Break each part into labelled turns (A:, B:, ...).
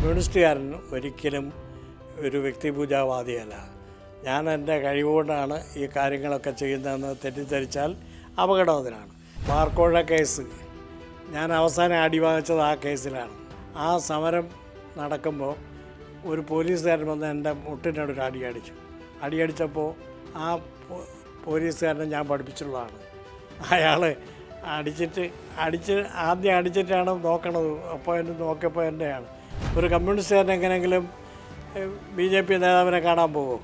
A: കമ്മ്യൂണിസ്റ്റുകാരൻ ഒരിക്കലും ഒരു വ്യക്തിപൂജാവാദിയല്ല. ഞാൻ എൻ്റെ കഴിവുകൊണ്ടാണ് ഈ കാര്യങ്ങളൊക്കെ ചെയ്യുന്നതെന്ന് തെറ്റിദ്ധരിച്ചാൽ അപകടത്തിനാണ്. ബാർക്കോഴ കേസ് ഞാൻ അവസാനം അടിവാങ്ങിച്ചത് ആ കേസിലാണ്. ആ സമരം നടക്കുമ്പോൾ ഒരു പോലീസുകാരൻ വന്ന് എൻ്റെ മുട്ടിനോടൊരു അടിയടിച്ചപ്പോൾ ആ പോലീസുകാരനെ ഞാൻ പഠിപ്പിച്ചിട്ടുള്ളതാണ്. അയാൾ ആദ്യം അടിച്ചിട്ടാണ് നോക്കണത്. അപ്പോൾ എന്നെ നോക്കിയപ്പോൾ എന്നെയാണ്. ഒരു കമ്മ്യൂണിസ്റ്റുകാരൻ എങ്ങനെയെങ്കിലും BJP നേതാവിനെ കാണാൻ പോകുമോ?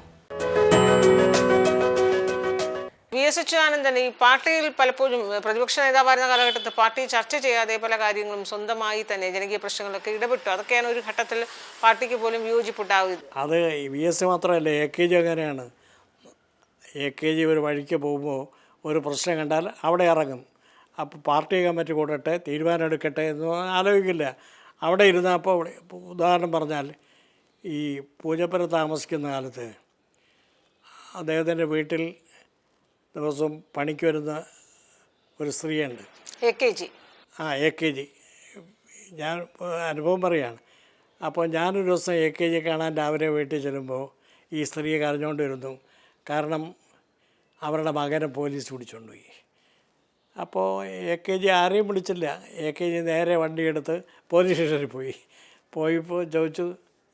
B: VS അച്യുതാനന്ദൻ ഈ പാർട്ടിയിൽ പലപ്പോഴും പ്രതിപക്ഷ നേതാവായിരുന്ന കാലഘട്ടത്തിൽ പാർട്ടി ചർച്ച ചെയ്യാതെ പല കാര്യങ്ങളും സ്വന്തമായി തന്നെ ജനകീയ പ്രശ്നങ്ങളൊക്കെ ഇടപെട്ടു. അതൊക്കെയാണ് ഒരു ഘട്ടത്തിൽ പാർട്ടിക്ക് പോലും വിയോജിപ്പുണ്ടാവുന്നത്.
A: അത് VS മാത്രമല്ല, AKG അങ്ങനെയാണ്. AKG ഒരു വഴിക്ക് പോകുമ്പോൾ ഒരു പ്രശ്നം കണ്ടാൽ അവിടെ ഇറങ്ങും. അപ്പോൾ പാർട്ടി കമ്മിറ്റി കൂടട്ടെ, തീരുമാനം എടുക്കട്ടെ എന്ന് ആലോചിക്കില്ല. അവിടെ ഇരുന്നാൽ അപ്പോൾ ഉദാഹരണം പറഞ്ഞാൽ ഈ പൂജപ്പുര താമസിക്കുന്ന കാലത്ത് അദ്ദേഹത്തിൻ്റെ വീട്ടിൽ ദിവസവും പണിക്ക് വരുന്ന ഒരു സ്ത്രീയുണ്ട്,
B: AKG.
A: AKG. ഞാൻ അനുഭവം പറയുകയാണ്. അപ്പോൾ ഞാനൊരു ദിവസം AKG കാണാൻ രാവിലെ വീട്ടിൽ ചെല്ലുമ്പോൾ ഈ സ്ത്രീയെ കരഞ്ഞുകൊണ്ട് വരുന്നു. കാരണം അവരുടെ മകനെ പോലീസ് പിടിച്ചുകൊണ്ടുപോയി. അപ്പോൾ AKG ആരെയും വിളിച്ചില്ല. AKG നേരെ വണ്ടിയെടുത്ത് പോലീസ് സ്റ്റേഷനിൽ പോയിപ്പോൾ ചോദിച്ചു,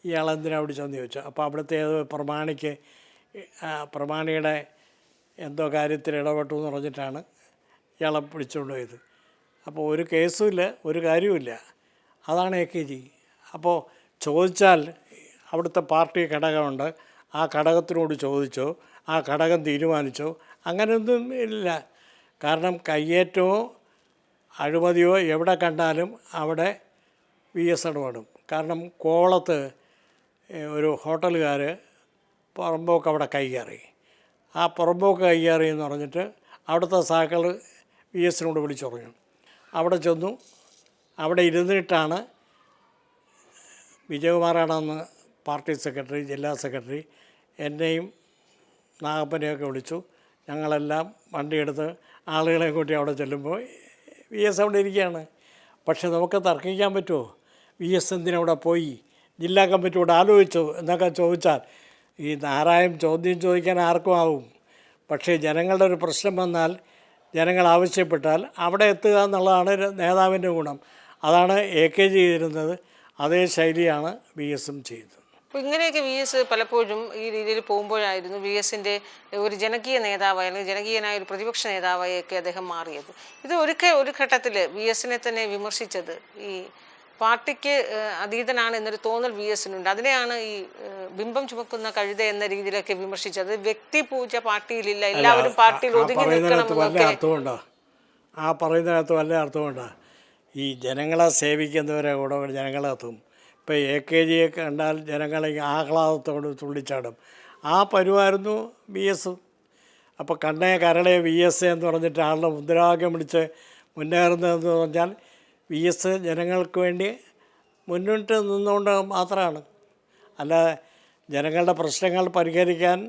A: ഇയാളെന്തിനാണ് പിടിച്ചതെന്ന് ചോദിച്ചു. അപ്പോൾ അവിടുത്തെ ഏതോ പ്രമാണിയുടെ എന്തോ കാര്യത്തിൽ ഇടപെട്ടു എന്ന് പറഞ്ഞിട്ടാണ് ഇയാളെ പിടിച്ചുകൊണ്ട് പോയത്. അപ്പോൾ ഒരു കേസുമില്ല, ഒരു കാര്യവുമില്ല. അതാണ് AKG. അപ്പോൾ ചോദിച്ചാൽ അവിടുത്തെ പാർട്ടി ഘടകമുണ്ട്, ആ ഘടകത്തിനോട് ചോദിച്ചോ, ആ ഘടകം തീരുമാനിച്ചോ, അങ്ങനെയൊന്നും ഇല്ല. കാരണം കയ്യേറ്റമോ അഴിമതിയോ എവിടെ കണ്ടാലും അവിടെ VS ഇടപെടും. കാരണം കോവളത്ത് ഒരു ഹോട്ടലുകാർ പുറമ്പോക്ക് അവിടെ കൈകയറി. ആ പുറമ്പോക്ക് കൈകയറി എന്ന് പറഞ്ഞിട്ട് അവിടുത്തെ സാക്കൾ VSനോട് വിളിച്ചു പറഞ്ഞു. അവിടെ ചെന്നു. അവിടെ ഇരുന്നിട്ടാണ് വിജയകുമാറാണെന്ന് പാർട്ടി സെക്രട്ടറി, ജില്ലാ സെക്രട്ടറി എന്നെയും നാഗപ്പനെയൊക്കെ വിളിച്ചു. ഞങ്ങളെല്ലാം വണ്ടിയെടുത്ത് ആളുകളെ കൂട്ടി അവിടെ ചെല്ലുമ്പോൾ VS അവിടെ ഇരിക്കുകയാണ്. പക്ഷെ നമുക്ക് തർക്കിക്കാൻ പറ്റുമോ? VS എന്തിനവിടെ പോയി? ജില്ലാ കമ്മിറ്റിയോട് ആലോചിച്ചോ എന്നൊക്കെ ചോദിച്ചാൽ ഈ നാരായം ചോദ്യം ചോദിക്കാൻ ആർക്കും ആവും. പക്ഷേ ജനങ്ങളുടെ ഒരു പ്രശ്നം വന്നാൽ, ജനങ്ങൾ ആവശ്യപ്പെട്ടാൽ അവിടെ എത്തുക എന്നുള്ളതാണ് നേതാവിൻ്റെ ഗുണം. അതാണ് AKG ചെയ്തിരുന്നത്. അതേ ശൈലിയാണ് VSും ചെയ്തത്.
B: അപ്പോൾ ഇങ്ങനെയൊക്കെ VS പലപ്പോഴും ഈ രീതിയിൽ പോകുമ്പോഴായിരുന്നു VSൻ്റെ ഒരു ജനകീയ നേതാവായി അല്ലെങ്കിൽ ജനകീയനായ ഒരു പ്രതിപക്ഷ നേതാവായൊക്കെ അദ്ദേഹം മാറിയത്. ഇത് ഒരു ഘട്ടത്തിൽ VSനെ തന്നെ വിമർശിച്ചത് ഈ പാർട്ടിക്ക് അതീതനാണ് എന്നൊരു തോന്നൽ VSനുണ്ട്. അതിനെയാണ് ഈ ബിംബം ചുമക്കുന്ന കഴുത എന്ന രീതിയിലൊക്കെ വിമർശിച്ചത്. വ്യക്തിപൂജ പാർട്ടിയിലില്ല, എല്ലാവരും പാർട്ടിയിൽ ഒതുങ്ങി നിൽക്കണമെന്നൊക്കെ.
A: ആ പറയുന്നതിനകത്ത് വല്ല അർത്ഥമുണ്ടോ? ഈ ജനങ്ങളെ സേവിക്കുന്നവരെ കൂടെ ജനങ്ങളെത്തും. ഇപ്പോൾ AKGയെ കണ്ടാൽ ജനങ്ങളെ ആഹ്ലാദത്തോട് തുള്ളിച്ചാടും. ആ പരുവായിരുന്നു VS. അപ്പോൾ കണ്ണേ കരളെ VS എന്ന് പറഞ്ഞിട്ട് ആളുടെ മുദ്രാവാക്യം പിടിച്ച് മുന്നേറുന്നതെന്ന് പറഞ്ഞാൽ VS ജനങ്ങൾക്ക് വേണ്ടി മുന്നിട്ട് നിന്നുകൊണ്ട് മാത്രമാണ്. അല്ലാതെ ജനങ്ങളുടെ പ്രശ്നങ്ങൾ പരിഹരിക്കാൻ,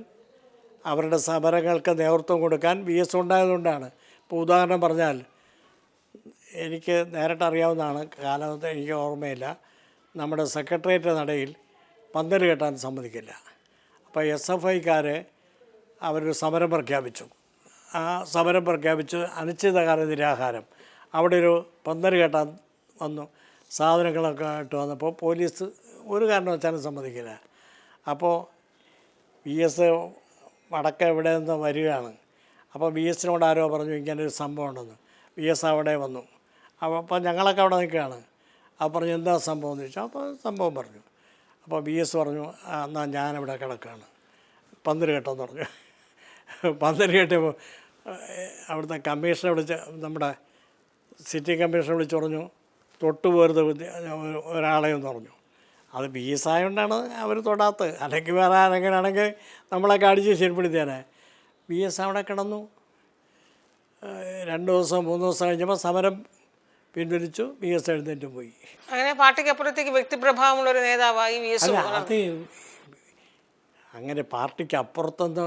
A: അവരുടെ സമരങ്ങൾക്ക് നേതൃത്വം കൊടുക്കാൻ VS ഉണ്ടായതുകൊണ്ടാണ്. ഇപ്പോൾ ഉദാഹരണം പറഞ്ഞാൽ, എനിക്ക് നേരിട്ട് അറിയാവുന്നതാണ്, കാലത്ത് എനിക്ക് ഓർമ്മയില്ല, നമ്മുടെ സെക്രട്ടേറിയറ്റ് നടയിൽ പന്തൽ കെട്ടാൻ സമ്മതിക്കില്ല. അപ്പോൾ SFIക്കാർ അവരൊരു സമരം പ്രഖ്യാപിച്ചു. ആ സമരം പ്രഖ്യാപിച്ച് അനിശ്ചിതകാല നിരാഹാരം. അവിടെ ഒരു പന്തൽ കെട്ടാൻ വന്നു. സാധനങ്ങളൊക്കെ ഇട്ട് വന്നപ്പോൾ പോലീസ് ഒരു കാരണവശാലും സമ്മതിക്കില്ല. അപ്പോൾ VS വടക്ക് എവിടെ നിന്ന് വരികയാണ്. അപ്പോൾ VSനോട് ആരോ പറഞ്ഞു ഇങ്ങനൊരു സംഭവം ഉണ്ടെന്ന്. VS അവിടെ വന്നു. അപ്പോൾ ഞങ്ങളൊക്കെ അവിടെ നിൽക്കുകയാണ്. അപ്പോൾ പറഞ്ഞു എന്താ സംഭവം എന്ന് ചോദിച്ചാൽ അപ്പോൾ സംഭവം പറഞ്ഞു. അപ്പോൾ VS പറഞ്ഞു എന്നാൽ ഞാനിവിടെ കിടക്കുകയാണ്, പന്തൽ കെട്ടെന്ന് പറഞ്ഞു. പന്തൽ കെട്ടിയപ്പോൾ അവിടുത്തെ കമ്മീഷനെ വിളിച്ച്, നമ്മുടെ സിറ്റി കമ്മീഷനെ വിളിച്ച് പറഞ്ഞു തൊട്ട് പോരുത് ഒരാളെയെന്ന് പറഞ്ഞു. അത് VS ആയതുകൊണ്ടാണ് അവർ തൊടാത്തത്. അല്ലെങ്കിൽ വേറെ ആരെങ്കിലാണെങ്കിൽ നമ്മളൊക്കെ അടിച്ച് ശരിപ്പെടുത്തിയാനെ. VS അവിടെ കിടന്നു. 2 ദിവസം 3 ദിവസം കഴിഞ്ഞപ്പോൾ സമരം പിൻവലിച്ചു. VS എഴുന്നേറ്റ് പോയി.
B: അങ്ങനെ പാർട്ടിക്ക് അപ്പുറത്തേക്ക് വ്യക്തിപ്രഭാവമുള്ളൊരു നേതാവായി VS.
A: അത് അങ്ങനെ പാർട്ടിക്ക് അപ്പുറത്തെന്ന്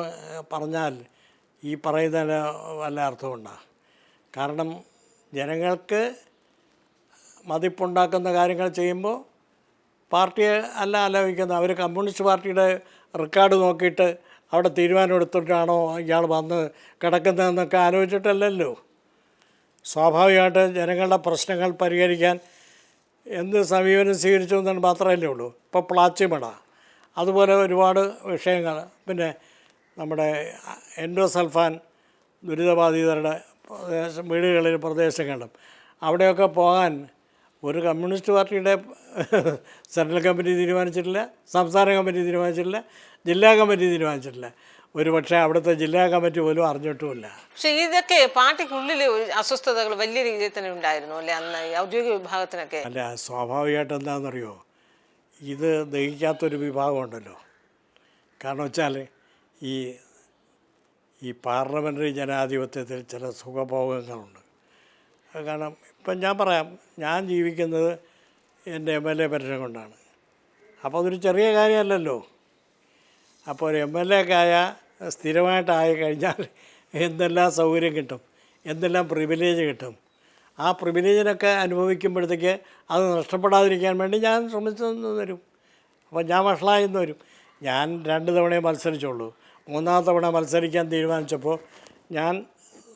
A: പറഞ്ഞാൽ ഈ പറയുന്നതിന് വല്ല അർത്ഥമുണ്ടോ? കാരണം ജനങ്ങൾക്ക് മതിപ്പുണ്ടാക്കുന്ന കാര്യങ്ങൾ ചെയ്യുമ്പോൾ പാർട്ടിയെ അല്ല ആലോചിക്കുന്നത്. അവർ കമ്മ്യൂണിസ്റ്റ് പാർട്ടിയുടെ റെക്കോർഡ് നോക്കിയിട്ട് അവിടെ തീരുമാനം എടുത്തിട്ടാണോ ഇയാൾ വന്ന് കിടക്കുന്നതെന്നൊക്കെ ആലോചിച്ചിട്ടല്ലല്ലോ. സ്വാഭാവികമായിട്ട് ജനങ്ങളുടെ പ്രശ്നങ്ങൾ പരിഹരിക്കാൻ എന്ത് സമീപനം സ്വീകരിച്ചു എന്ന് മാത്രമല്ലേ ഉള്ളൂ. ഇപ്പോൾ പ്ലാച്ചിമട അതുപോലെ ഒരുപാട് വിഷയങ്ങൾ, പിന്നെ നമ്മുടെ എൻഡോസൾഫാൻ ദുരിതബാധിതരുടെ വീടുകളിൽ പ്രദേശങ്ങളും അവിടെയൊക്കെ പോകാൻ ഒരു കമ്മ്യൂണിസ്റ്റ് പാർട്ടിയുടെ സെൻട്രൽ കമ്മിറ്റി തീരുമാനിച്ചിട്ടില്ല, സംസ്ഥാന കമ്മിറ്റി തീരുമാനിച്ചിട്ടില്ല, ജില്ലാ കമ്മിറ്റി തീരുമാനിച്ചിട്ടില്ല. ഒരു പക്ഷേ അവിടുത്തെ ജില്ലാ കമ്മിറ്റി പോലും അറിഞ്ഞിട്ടുമില്ല.
B: പക്ഷേ ഇതൊക്കെ പാർട്ടിക്കുള്ളിൽ അസ്വസ്ഥതകൾ വലിയ രീതിയിൽ തന്നെ ഉണ്ടായിരുന്നു അല്ലേ അന്ന് ഈ ഔദ്യോഗിക വിഭാഗത്തിനൊക്കെ?
A: അല്ല, സ്വാഭാവികമായിട്ട് എന്താണെന്നറിയോ, ഇത് ദഹിക്കാത്തൊരു വിഭാഗമുണ്ടല്ലോ. കാരണം വെച്ചാൽ ഈ പാർലമെൻ്ററി ജനാധിപത്യത്തിൽ ചില സുഖഭോഗങ്ങളുണ്ട്. കാരണം ഇപ്പം ഞാൻ പറയാം, ഞാൻ ജീവിക്കുന്നത് എൻ്റെ MLA പെൻഷൻ കൊണ്ടാണ്. അപ്പോൾ അതൊരു ചെറിയ കാര്യമല്ലല്ലോ. അപ്പോൾ ഒരു MLA സ്ഥിരമായിട്ടായി കഴിഞ്ഞാൽ എന്തെല്ലാം സൗകര്യം കിട്ടും, എന്തെല്ലാം പ്രിവിലേജ് കിട്ടും. ആ പ്രിവിലേജിനൊക്കെ അനുഭവിക്കുമ്പോഴത്തേക്ക് അത് നഷ്ടപ്പെടാതിരിക്കാൻ വേണ്ടി ഞാൻ ശ്രമിച്ചെന്ന് വരും. അപ്പോൾ ഞാൻ വഷളായെന്ന് വരും. ഞാൻ 2 തവണയെ മത്സരിച്ചുള്ളൂ. 3-ാമത്തെ തവണ മത്സരിക്കാൻ തീരുമാനിച്ചപ്പോൾ ഞാൻ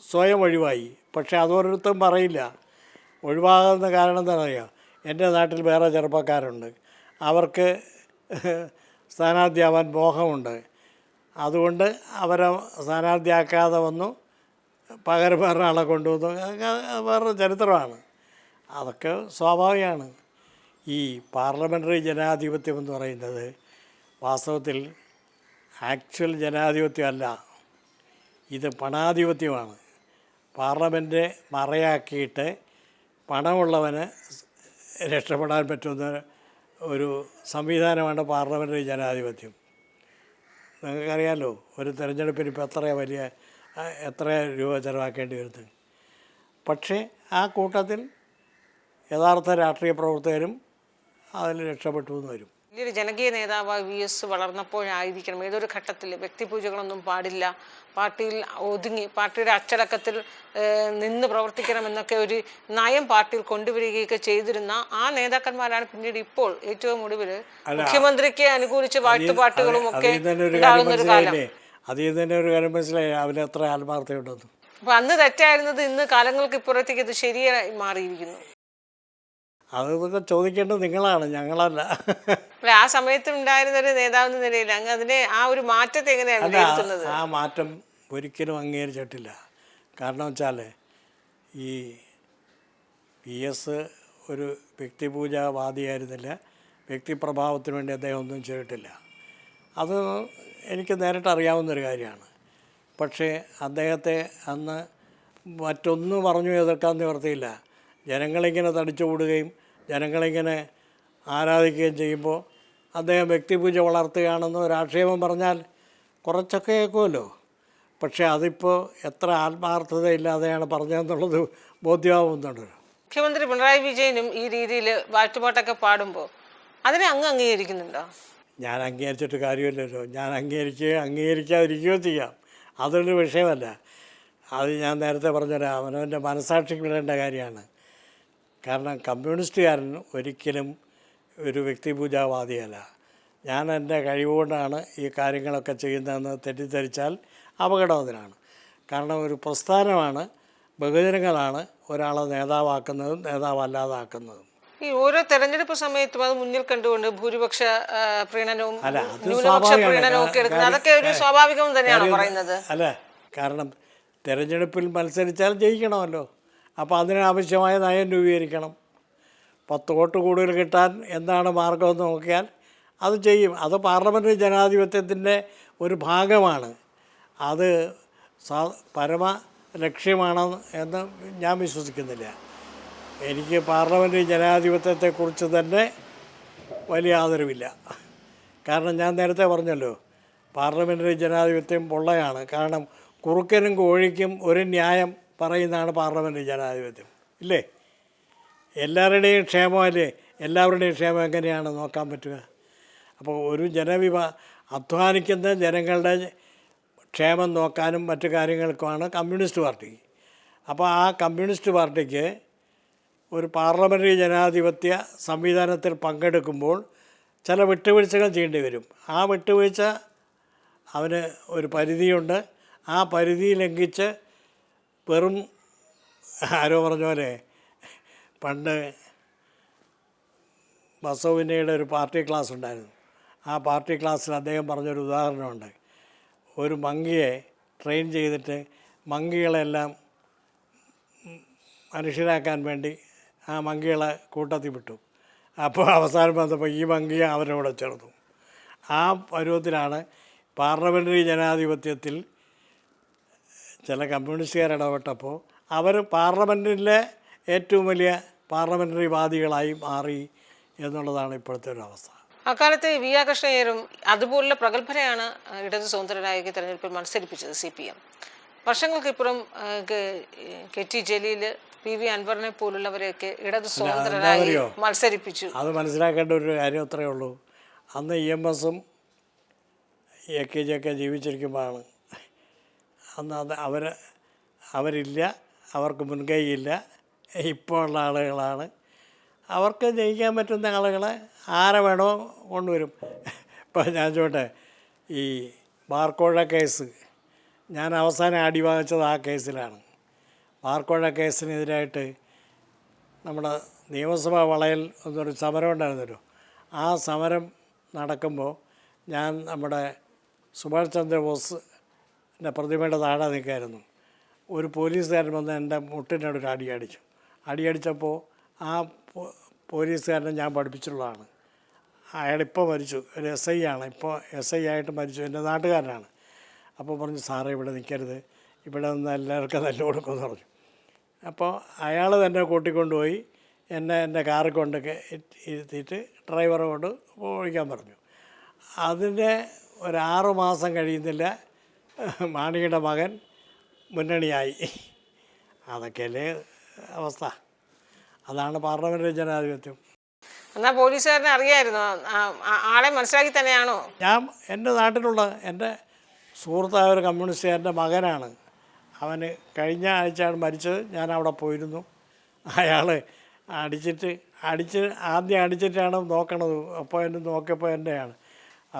A: സ്വയം ഒഴിവായി. പക്ഷേ അതോരോരുത്തരും പറയില്ല. ഒഴിവാകുന്ന കാരണം എന്താണെന്നറിയാം, എൻ്റെ നാട്ടിൽ വേറെ ചെറുപ്പക്കാരുണ്ട്, അവർക്ക് സ്ഥാനാർത്ഥിയാവാൻ മോഹമുണ്ട്. അതുകൊണ്ട് അവരെ സ്ഥാനാർത്ഥിയാക്കാതെ വന്നു, പകരം വേറെ ആളെ കൊണ്ടുവന്നു. വേറൊരു ചരിത്രമാണ്. അതൊക്കെ സ്വാഭാവികമാണ്. ഈ പാർലമെൻ്ററി ജനാധിപത്യം എന്ന് പറയുന്നത് വാസ്തവത്തിൽ ആക്ച്വൽ ജനാധിപത്യമല്ല, ഇത് പണാധിപത്യമാണ്. പാർലമെൻറ്റ് മറയാക്കിയിട്ട് പണമുള്ളവന് രക്ഷപ്പെടാൻ പറ്റുന്ന ഒരു സംവിധാനമാണ് പാർലമെൻ്ററി ജനാധിപത്യം. നിങ്ങൾക്കറിയാമല്ലോ, ഒരു തിരഞ്ഞെടുപ്പിന് ഇപ്പോൾ എത്ര രൂപ ചിലവാക്കേണ്ടി വരുന്നത്. പക്ഷേ ആ കൂട്ടത്തിൽ യഥാർത്ഥ രാഷ്ട്രീയ പ്രവർത്തകരും അതിൽ രക്ഷപ്പെട്ടു എന്ന് വരും.
B: വലിയൊരു ജനകീയ നേതാവ് VS വളർന്നപ്പോഴായിരിക്കണം ഏതൊരു ഘട്ടത്തിൽ വ്യക്തിപൂജകളൊന്നും പാടില്ല, പാർട്ടിയിൽ ഒതുങ്ങി പാർട്ടിയുടെ അച്ചടക്കത്തിൽ നിന്ന് പ്രവർത്തിക്കണമെന്നൊക്കെ ഒരു നയം പാർട്ടിയിൽ കൊണ്ടുവരികയൊക്കെ ചെയ്തിരുന്ന ആ നേതാക്കന്മാരാണ് പിന്നീട് ഇപ്പോൾ ഏറ്റവും ഒടുവിൽ മുഖ്യമന്ത്രിക്ക് അനുകൂലിച്ച് വാഴ്ത്തുപാട്ടുകളും ഒക്കെ ഉണ്ടാകുന്നൊരു കാലം.
A: അതിൽ തന്നെ ഒരു കാര്യം മനസ്സിലായി, അവരെത്ര ആത്മാർത്ഥയുണ്ടെന്ന്.
B: അപ്പം അന്ന് തെറ്റായിരുന്നത് ഇന്ന് കാലങ്ങൾക്ക് ഇപ്പുറത്തേക്ക് ഇത് ശരിയായി മാറിയിരിക്കുന്നു.
A: അതൊക്കെ ചോദിക്കേണ്ടത് നിങ്ങളാണ്, ഞങ്ങളല്ല.
B: ആ സമയത്ത് ഉണ്ടായിരുന്ന ഒരു നേതാവെന്ന നിലയിൽ അങ്ങ് അതിനെ ആ ഒരു മാറ്റത്തെ എങ്ങനെയാണ് വിലയിരുത്തുന്നത്?
A: ആ മാറ്റം ഒരിക്കലും അംഗീകരിച്ചിട്ടില്ല. കാരണം വെച്ചാൽ ഈ VS ഒരു വ്യക്തിപൂജാവാദിയായിരുന്നില്ല, വ്യക്തിപ്രഭാവത്തിന് വേണ്ടി അദ്ദേഹം ഒന്നും ചെയ്തിട്ടില്ല. അത് എനിക്ക് നേരിട്ട് അറിയാവുന്നൊരു കാര്യമാണ്. പക്ഷേ അദ്ദേഹത്തെ അന്ന് മറ്റൊന്നും പറഞ്ഞു എതിർക്കാൻ നിവർത്തിയില്ല. ജനങ്ങളിങ്ങനെ തടിച്ചുകൂടുകയും ജനങ്ങളിങ്ങനെ ആരാധിക്കുകയും ചെയ്യുമ്പോൾ അദ്ദേഹം വ്യക്തിപൂജ വളർത്തുകയാണെന്ന് ഒരു ആക്ഷേപം പറഞ്ഞാൽ കുറച്ചൊക്കെ കേൾക്കുമല്ലോ. പക്ഷേ അതിപ്പോൾ എത്ര ആത്മാർത്ഥതയില്ലാതെയാണ് പറഞ്ഞതെന്നുള്ളത് ബോധ്യമാവുന്നുണ്ട്.
B: മുഖ്യമന്ത്രി പിണറായി വിജയനും ഈ രീതിയിൽ വാഴ്ത്തുപാട്ടൊക്കെ പാടുമ്പോൾ അതിനെ അങ്ങ് അംഗീകരിക്കുന്നുണ്ടോ?
A: ഞാൻ അംഗീകരിച്ചിട്ട് കാര്യമില്ലല്ലോ. ഞാൻ അംഗീകരിക്കാതിരിക്കുകയോ ചെയ്യാം, അതൊരു വിഷയമല്ല. അത് ഞാൻ നേരത്തെ പറഞ്ഞല്ലോ, അവനവൻ്റെ മനസാക്ഷിക്ക് വിടേണ്ട കാര്യമാണ്. കാരണം കമ്മ്യൂണിസ്റ്റുകാരൻ ഒരിക്കലും ഒരു വ്യക്തിപൂജാവാദിയല്ല. ഞാൻ എൻ്റെ കഴിവുകൊണ്ടാണ് ഈ കാര്യങ്ങളൊക്കെ ചെയ്യുന്നതെന്ന് തെറ്റിദ്ധരിച്ചാൽ അപകടം അതിനാണ്. കാരണം ഒരു പ്രസ്ഥാനമാണ്, ബഹുജനങ്ങളാണ് ഒരാളെ നേതാവാക്കുന്നതും നേതാവല്ലാതാക്കുന്നതും.
B: ഈ ഓരോ തെരഞ്ഞെടുപ്പ് സമയത്തും അത് മുന്നിൽ കണ്ടുകൊണ്ട് ഭൂരിപക്ഷ പ്രീണനവും
A: ന്യൂനപക്ഷ
B: പ്രീണനവും ഒക്കെ എടുക്കുന്നത് അതൊക്കെ ഒരു സ്വാഭാവികം തന്നെയാണ് പറയുന്നത്.
A: അല്ല, കാരണം തിരഞ്ഞെടുപ്പിൽ മത്സരിച്ചാൽ ജയിക്കണമല്ലോ. അപ്പോൾ അതിനാവശ്യമായ നയം രൂപീകരിക്കണം. 10 വോട്ട് കൂടുതൽ കിട്ടാൻ എന്താണ് മാർഗമെന്ന് നോക്കിയാൽ അത് ചെയ്യും. അത് പാർലമെൻ്ററി ജനാധിപത്യത്തിൻ്റെ ഒരു ഭാഗമാണ്. അത് പരമ ലക്ഷ്യമാണ് എന്ന് ഞാൻ വിശ്വസിക്കുന്നില്ല. എനിക്ക് പാർലമെൻ്ററി ജനാധിപത്യത്തെക്കുറിച്ച് തന്നെ വലിയ ആദരവില്ല. കാരണം ഞാൻ നേരത്തെ പറഞ്ഞല്ലോ, പാർലമെൻ്ററി ജനാധിപത്യം പൊള്ളയാണ്. കാരണം കുറുക്കനും കോഴിക്കും ഒരു ന്യായം പറയുന്നതാണ് പാർലമെൻ്ററി ജനാധിപത്യം, ഇല്ലേ? എല്ലാവരുടെയും ക്ഷേമമല്ലേ, എല്ലാവരുടെയും ക്ഷേമം എങ്ങനെയാണ് നോക്കാൻ പറ്റുക? അപ്പോൾ ഒരു അധ്വാനിക്കുന്ന ജനങ്ങളുടെ ക്ഷേമം നോക്കാനും മറ്റു കാര്യങ്ങൾക്കുമാണ് കമ്മ്യൂണിസ്റ്റ് പാർട്ടി. അപ്പോൾ ആ കമ്മ്യൂണിസ്റ്റ് പാർട്ടിക്ക് ഒരു പാർലമെൻ്ററി ജനാധിപത്യ സംവിധാനത്തിൽ പങ്കെടുക്കുമ്പോൾ ചില വിട്ടുവീഴ്ചകൾ ചെയ്യേണ്ടി വരും. ആ വിട്ടുവീഴ്ച അവന് ഒരു പരിധിയുണ്ട്. ആ പരിധി ലംഘിച്ച് വെറും ആരോ പറഞ്ഞ പോലെ പണ്ട് ബസവണ്ണയുടെ ഒരു പാർട്ടി ക്ലാസ് ഉണ്ടായിരുന്നു. ആ പാർട്ടി ക്ലാസ്സിൽ അദ്ദേഹം പറഞ്ഞൊരു ഉദാഹരണമുണ്ട്. ഒരു മങ്കിയെ ട്രെയിൻ ചെയ്തിട്ട് മങ്കികളെല്ലാം മനുഷ്യരാക്കാൻ വേണ്ടി ആ മങ്കികളെ കൂട്ടത്തിൽ വിട്ടു. അപ്പോൾ അവസാനം വന്നപ്പോൾ ഈ മങ്കിയെ അവരോട് ചേർത്തു. ആ പരുവത്തിലാണ് പാർലമെൻ്ററി ജനാധിപത്യത്തിൽ ചില കമ്മ്യൂണിസ്റ്റുകാർ ഇടപെട്ടപ്പോൾ അവർ പാർലമെൻറ്റിലെ ഏറ്റവും വലിയ പാർലമെൻ്ററി വാദികളായി മാറി എന്നുള്ളതാണ് ഇപ്പോഴത്തെ ഒരു അവസ്ഥ.
B: അക്കാലത്ത് വി ആർ കൃഷ്ണയ്യരും അതുപോലുള്ള പ്രഗത്ഭരെയാണ് ഇടതു സ്വതന്ത്രനായി തെരഞ്ഞെടുപ്പിൽ മത്സരിപ്പിച്ചത് CPM. വർഷങ്ങൾക്കിപ്പുറം കെ ടി ജലീൽ, PV അൻവറിനെ പോലുള്ളവരെയൊക്കെ ഇടതു സ്വതന്ത്രരായി മത്സരിപ്പിച്ചു.
A: അത് മനസ്സിലാക്കേണ്ട ഒരു കാര്യം അത്രയേ ഉള്ളൂ. അന്ന് EMSഉം AKG ഒക്കെ ജീവിച്ചിരിക്കുമ്പോഴാണ്. അന്ന് അത് അവരില്ല, അവർക്ക് മുൻകൈയില്ല. ഇപ്പോൾ ഉള്ള ആളുകളാണ്. അവർക്ക് ജയിക്കാൻ പറ്റുന്ന ആളുകളെ ആരെ വേണോ കൊണ്ടുവരും. ഇപ്പം ഞാൻ ചോട്ടെ, ഈ ബാർക്കോഴ കേസ് ഞാൻ അവസാനം അടി വാങ്ങിച്ചത് ആ കേസിലാണ്. ബാർക്കോഴ കേസിനെതിരായിട്ട് നമ്മുടെ നിയമസഭാ വളയിൽ എന്നൊരു സമരം ഉണ്ടായിരുന്നല്ലോ. ആ സമരം നടക്കുമ്പോൾ ഞാൻ നമ്മുടെ സുഭാഷ് ചന്ദ്രബോസിൻ്റെ പ്രതിമയുടെ താഴെ നിൽക്കായിരുന്നു. ഒരു പോലീസുകാരൻ വന്ന് എൻ്റെ മുട്ടിനോടൊരു അടിയടിച്ചു. അടിയടിച്ചപ്പോൾ ആ പോലീസുകാരനെ ഞാൻ പഠിപ്പിച്ചിട്ടുള്ളതാണ്. അയാളിപ്പോൾ മരിച്ചു. ഒരു SI ആണ്, ഇപ്പോൾ SI ആയിട്ട് മരിച്ചു. എൻ്റെ നാട്ടുകാരനാണ്. അപ്പോൾ പറഞ്ഞു, സാറേ ഇവിടെ നിൽക്കരുത്, ഇവിടെ നിന്ന് എല്ലാവർക്കും നല്ല കൊടുക്കുമെന്ന് പറഞ്ഞു. അപ്പോൾ അയാൾ തന്നെ കൂട്ടിക്കൊണ്ടുപോയി എൻ്റെ കാറിൽ കൊണ്ട് ഇരുത്തിയിട്ട് ഡ്രൈവറെ കൊണ്ട് ഓടിക്കാൻ പറഞ്ഞു. അതിൻ്റെ ഒരു 6 മാസം കഴിയുന്നില്ല, മാണിയുടെ മകൻ മുന്നണിയായി. അതൊക്കെയല്ലേ അവസ്ഥ. അതാണ് പാർലമെൻ്ററി ജനാധിപത്യം.
B: എന്നാൽ പോലീസുകാരനെ അറിയാമായിരുന്നു, ആളെ മനസ്സിലാക്കി തന്നെയാണോ?
A: ഞാൻ എൻ്റെ നാട്ടിലുള്ള എൻ്റെ സുഹൃത്തായ ഒരു കമ്മ്യൂണിസ്റ്റുകാരൻ്റെ മകനാണ്. അവന് കഴിഞ്ഞ ആഴ്ചയാണ് മരിച്ചത്. ഞാൻ അവിടെ പോയിരുന്നു. അയാൾ ആദ്യം അടിച്ചിട്ടാണ് നോക്കണത്. അപ്പോൾ എന്നെ നോക്കിയപ്പോൾ എൻ്റെയാണ്.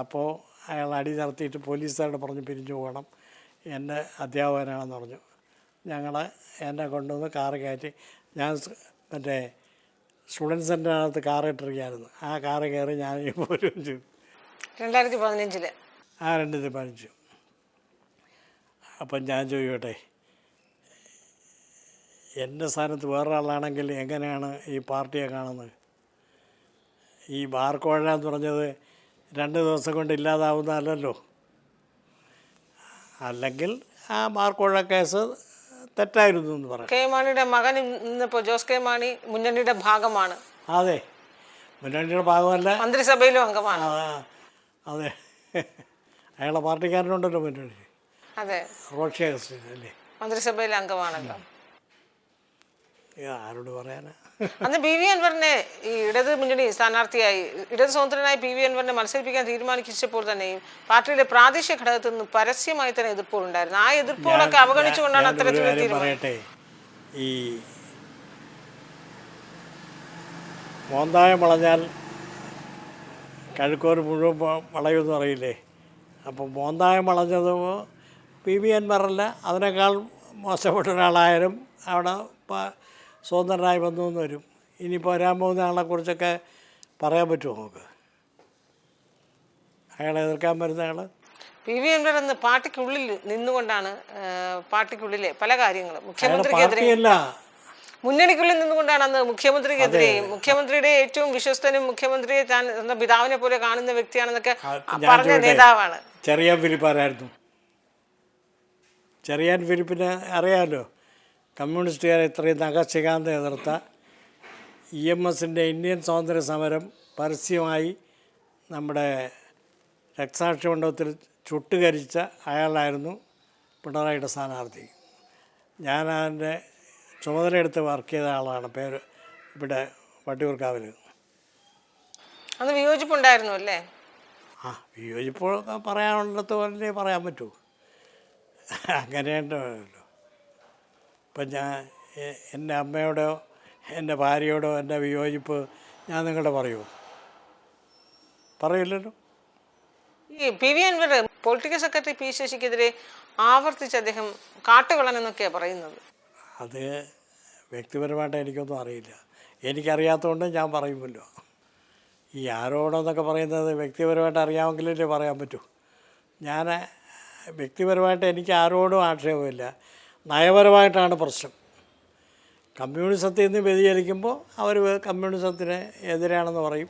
A: അപ്പോൾ അയാൾ അടി നടത്തിയിട്ട് പോലീസുകാരോട് പറഞ്ഞ് പിരിഞ്ഞു പോകണം, എൻ്റെ അധ്യാപകനാണെന്ന് പറഞ്ഞു. എന്നെ കൊണ്ടുവന്ന് കാറ് കയറ്റി, ഞാൻ മറ്റേ സ്റ്റുഡൻറ്റ് സെൻ്ററിനകത്ത് കാർ ഇട്ടിരിക്കുകയായിരുന്നു. ആ കാറ് കയറി ഞാൻ പോരും ചെയ്തു.
B: 2015
A: 2015. അപ്പം ഞാൻ ചോദിക്കട്ടെ, എൻ്റെ സ്ഥാനത്ത് വേറൊരാളാണെങ്കിൽ എങ്ങനെയാണ് ഈ പാർട്ടിയെ കാണുന്നത്? ഈ ബാർക്കോഴ എന്ന് പറഞ്ഞത് 2 ദിവസം കൊണ്ട് ഇല്ലാതാവുന്നതല്ലല്ലോ. അല്ലെങ്കിൽ ആ ബാർക്കോഴ കേസ് തെറ്റായിരുന്നു എന്ന് പറയാം.
B: കെ മാണിയുടെ മകൻ ഇന്നിപ്പോൾ ജോസ് കെ മാണി മുന്നണിയുടെ ഭാഗമാണ്.
A: അതെ, മുന്നണിയുടെ ഭാഗമല്ല,
B: മന്ത്രിസഭയിലും അംഗമാണ്.
A: അതെ, അയാളെ പാർട്ടിക്കാരനുണ്ടല്ലോ മുന്നണി.
B: അതെ,
A: റോഷി അഗസ്റ്റിൻ അല്ലേ,
B: മന്ത്രിസഭയിലെ അംഗമാണല്ലോ.
A: ആരോട് പറയാനാ?
B: അന്ന് PV അൻവറിനെ ഈ ഇടത് മുന്നണി സ്ഥാനാർത്ഥിയായി, ഇടത് സ്വതന്ത്രനായി PV അൻവറിനെ മത്സരിപ്പിക്കാൻ തീരുമാനിച്ചപ്പോൾ തന്നെയും പാർട്ടിയുടെ പ്രാദേശിക ഘടകത്തിൽ നിന്ന് പരസ്യമായി തന്നെ എതിർപ്പുകളുണ്ടായിരുന്നു. ആ എതിർപ്പുകളൊക്കെ അവഗണിച്ചുകൊണ്ടാണ് അത്തരത്തിലുള്ള തീരുമാനം.
A: പറയട്ടെ, ഈ മോന്തായം വളഞ്ഞാൽ കഴുക്കോർ മുഴുവൻ വളയുമെന്ന് പറയില്ലേ. അപ്പോൾ മോന്തായം വളഞ്ഞത് PV അൻവറല്ല, അതിനേക്കാൾ മോശപ്പെട്ട ഒരാളായാലും അവിടെ സ്വതന്ത്രനായി വന്നു എന്ന് വരും. ഇനിയിപ്പോൾ വരാൻ പോകുന്ന ആളെക്കുറിച്ചൊക്കെ പറയാൻ പറ്റുമോ നമുക്ക്? അയാളെ എതിർക്കാൻ വരുന്ന ആൾ
B: PV അൻവർ എന്ന് പാർട്ടിക്കുള്ളിൽ നിന്നുകൊണ്ടാണ് പാർട്ടിക്കുള്ളിലെ പല കാര്യങ്ങളും മുഖ്യമന്ത്രിക്കെതിരെ, മുന്നണിക്കുള്ളിൽ നിന്നുകൊണ്ടാണ് അന്ന് മുഖ്യമന്ത്രിക്കെതിരെയും മുഖ്യമന്ത്രിയുടെ ഏറ്റവും വിശ്വസ്തനും മുഖ്യമന്ത്രിയെ താൻ എന്ന പിതാവിനെ പോലെ കാണുന്ന വ്യക്തിയാണെന്നൊക്കെ പറഞ്ഞ നേതാവാണ്.
A: ചെറിയാൻ ഫിലിപ്പാരായിരുന്നു. ചെറിയാൻ ഫിലിപ്പിനെ അറിയാമല്ലോ. കമ്മ്യൂണിസ്റ്റുകാരെ ഇത്രയും നഖശികാന്ത എതിർത്ത EMSൻ്റെ ഇന്ത്യൻ സ്വാതന്ത്ര്യ സമരം പരസ്യമായി നമ്മുടെ രക്തസാക്ഷി മണ്ഡപത്തിൽ ചുട്ടുകരിച്ച അയാളായിരുന്നു പിണറായിയുടെ സ്ഥാനാർത്ഥി. ഞാൻ അതിൻ്റെ ചുമതലയെടുത്ത് വർക്ക് ചെയ്ത ആളാണ്. പേര് ഇവിടെ വട്ടിയൂർക്കാവിൽ.
B: അത് വിയോജിപ്പുണ്ടായിരുന്നു അല്ലേ?
A: വിയോജിപ്പ് പറയാനുള്ളത് പോലെ പറയാൻ പറ്റൂ. അങ്ങനെയുണ്ടല്ലോ. ഇപ്പം എൻ്റെ അമ്മയോടോ എൻ്റെ ഭാര്യയോടോ എൻ്റെ വിയോജിപ്പ് ഞാൻ നിങ്ങളുടെ പറയുമോ? പറയില്ലല്ലോ.
B: ഈ P V Anvar political secretary P ശശിക്കെതിരെ ആവർത്തിച്ച് അദ്ദേഹം കാട്ടുകളൻ എന്നൊക്കെയാണ് പറയുന്നത്.
A: അത് വ്യക്തിപരമായിട്ട് എനിക്കൊന്നും അറിയില്ല. എനിക്കറിയാത്തതുകൊണ്ട് ഞാൻ പറയുമല്ലോ. ഈ ആരോടെന്നൊക്കെ പറയുന്നത് വ്യക്തിപരമായിട്ട് അറിയാമെങ്കിലല്ലേ പറയാൻ പറ്റൂ. ഞാൻ വ്യക്തിപരമായിട്ട് എനിക്ക് ആരോടും ആക്ഷേപമില്ല. നയപരമായിട്ടാണ് പ്രശ്നം. കമ്മ്യൂണിസത്തിൽ നിന്ന് വ്യതിചലിക്കുമ്പോൾ അവർ കമ്മ്യൂണിസത്തിന് എതിരാണെന്ന് പറയും,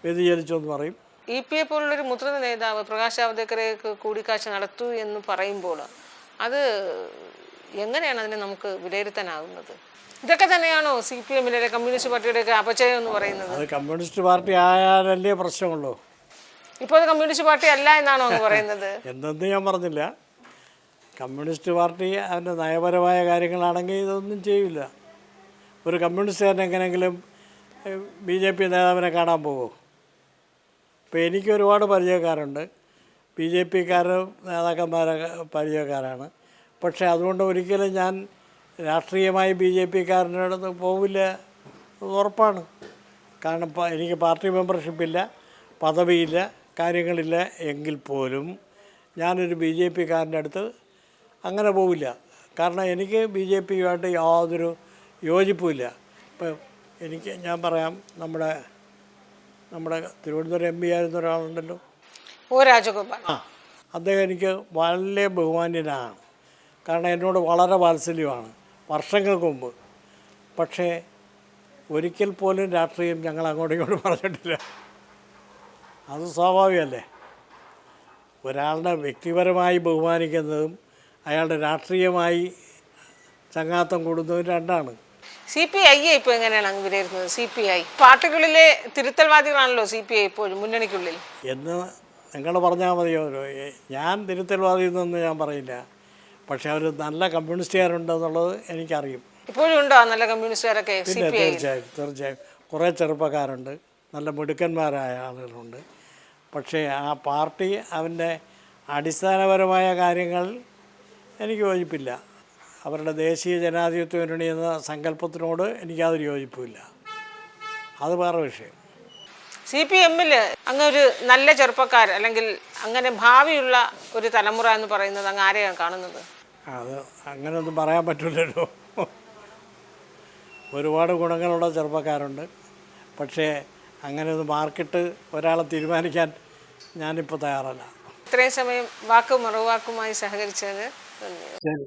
A: വ്യതിചലിച്ചു എന്ന് പറയും.
B: EPA പോലുള്ളൊരു മുതിർന്ന നേതാവ് പ്രകാശ് ജാവ്ദേക്കറെ കൂടിക്കാഴ്ച നടത്തൂ എന്ന് പറയുമ്പോൾ അത് എങ്ങനെയാണ് അതിനെ നമുക്ക് വിലയിരുത്താനാകുന്നത്? ഇതൊക്കെ തന്നെയാണോ CPM-ലെ കമ്മ്യൂണിസ്റ്റ് പാർട്ടിയുടെയൊക്കെ അപചയം എന്ന് പറയുന്നത്?
A: അത് കമ്മ്യൂണിസ്റ്റ് പാർട്ടി ആയാലല്ലേ പ്രശ്നമുള്ളൂ.
B: ഇപ്പോൾ അത് കമ്മ്യൂണിസ്റ്റ് പാർട്ടി അല്ല എന്നാണോ എന്ന് പറയുന്നത്?
A: എന്തെന്ന് ഞാൻ പറഞ്ഞില്ല. കമ്മ്യൂണിസ്റ്റ് പാർട്ടി അതിൻ്റെ നയപരമായ കാര്യങ്ങളാണെങ്കിൽ ഇതൊന്നും ചെയ്യില്ല. ഒരു കമ്മ്യൂണിസ്റ്റുകാരൻ എങ്ങനെയെങ്കിലും BJP നേതാവിനെ കാണാൻ പോകുമോ? ഇപ്പോൾ എനിക്ക് ഒരുപാട് പരിചയക്കാരുണ്ട്. BJP-ക്കാരും നേതാക്കന്മാരൊക്കെ പരിചയക്കാരാണ്. പക്ഷേ അതുകൊണ്ട് ഒരിക്കലും ഞാൻ രാഷ്ട്രീയമായി BJP-ക്കാരൻ്റെ അടുത്ത് പോവില്ല, ഉറപ്പാണ്. കാരണം എനിക്ക് പാർട്ടി മെമ്പർഷിപ്പില്ല, പദവിയില്ല, കാര്യങ്ങളില്ല. എങ്കിൽ പോലും ഞാനൊരു BJP-ക്കാരൻ്റെ അടുത്ത് അങ്ങനെ പോവില്ല. കാരണം എനിക്ക് BJP-യുമായിട്ട് യാതൊരു യോജിപ്പുമില്ല. ഇപ്പം ഞാൻ പറയാം, നമ്മുടെ തിരുവനന്തപുരം MP ആയിരുന്ന ഒരാളുണ്ടല്ലോ,
B: O രാജഗോപാൽ.
A: അദ്ദേഹം എനിക്ക് വളരെ ബഹുമാന്യനാണ്. കാരണം എന്നോട് വളരെ വാത്സല്യമാണ് വർഷങ്ങൾക്ക് മുമ്പ്. പക്ഷേ ഒരിക്കൽ പോലും രാഷ്ട്രീയം ഞങ്ങൾ അങ്ങോട്ടും ഇങ്ങോട്ടും പറഞ്ഞിട്ടില്ല. അത് സ്വാഭാവികമല്ലേ. ഒരാളുടെ വ്യക്തിപരമായി ബഹുമാനിക്കുന്നതും അയാളുടെ രാഷ്ട്രീയമായി ചങ്ങാത്തം കൂടുന്നതും രണ്ടാണ്.
B: CPI ഇപ്പോൾ എങ്ങനെയാണ് അങ്ങ് വിലയിരുത്തുന്നത്? CPI പാർട്ടികളിലെ തിരുത്തൽവാദികളാണല്ലോ CPI ഇപ്പോഴും മുന്നണിക്കുള്ളിൽ
A: എന്ന് നിങ്ങൾ പറഞ്ഞാൽ മതിയോ? ഞാൻ തിരുത്തൽവാദി എന്നൊന്നും ഞാൻ പറയില്ല. പക്ഷെ അവർ നല്ല കമ്മ്യൂണിസ്റ്റുകാരുണ്ടെന്നുള്ളത് എനിക്കറിയും.
B: ഇപ്പോഴും ഉണ്ടോ നല്ല കമ്മ്യൂണിസ്റ്റുകാരൊക്കെ?
A: പിന്നെ തീർച്ചയായും കുറേ ചെറുപ്പക്കാരുണ്ട്, നല്ല മിടുക്കന്മാരായ ആളുകളുണ്ട്. പക്ഷേ ആ പാർട്ടി അവൻ്റെ അടിസ്ഥാനപരമായ കാര്യങ്ങൾ എനിക്ക് യോജിപ്പില്ല. അവരുടെ ദേശീയ ജനാധിപത്യ മുന്നണി എന്ന സങ്കല്പത്തിനോട് എനിക്കതൊരു യോജിപ്പില്ല. അത് വേറെ വിഷയം.
B: CPM-ൽ അങ്ങൊരു നല്ല ചെറുപ്പക്കാർ അല്ലെങ്കിൽ അങ്ങനെ ഭാവിയുള്ള ഒരു തലമുറ എന്ന് പറയുന്നത് അങ്ങ് ആരെയാണ് കാണുന്നത്?
A: അത് അങ്ങനെയൊന്നും പറയാൻ പറ്റില്ലല്ലോ. ഒരുപാട് ഗുണങ്ങളുള്ള ചെറുപ്പക്കാരുണ്ട്. പക്ഷേ അങ്ങനെയൊന്ന് മാർക്കിട്ട് ഒരാളെ തീരുമാനിക്കാൻ ഞാനിപ്പോൾ തയ്യാറല്ല.
B: ഇത്രയും സമയം വാക്കും മറുവാക്കുമായി സഹകരിച്ചത്
A: ശരി.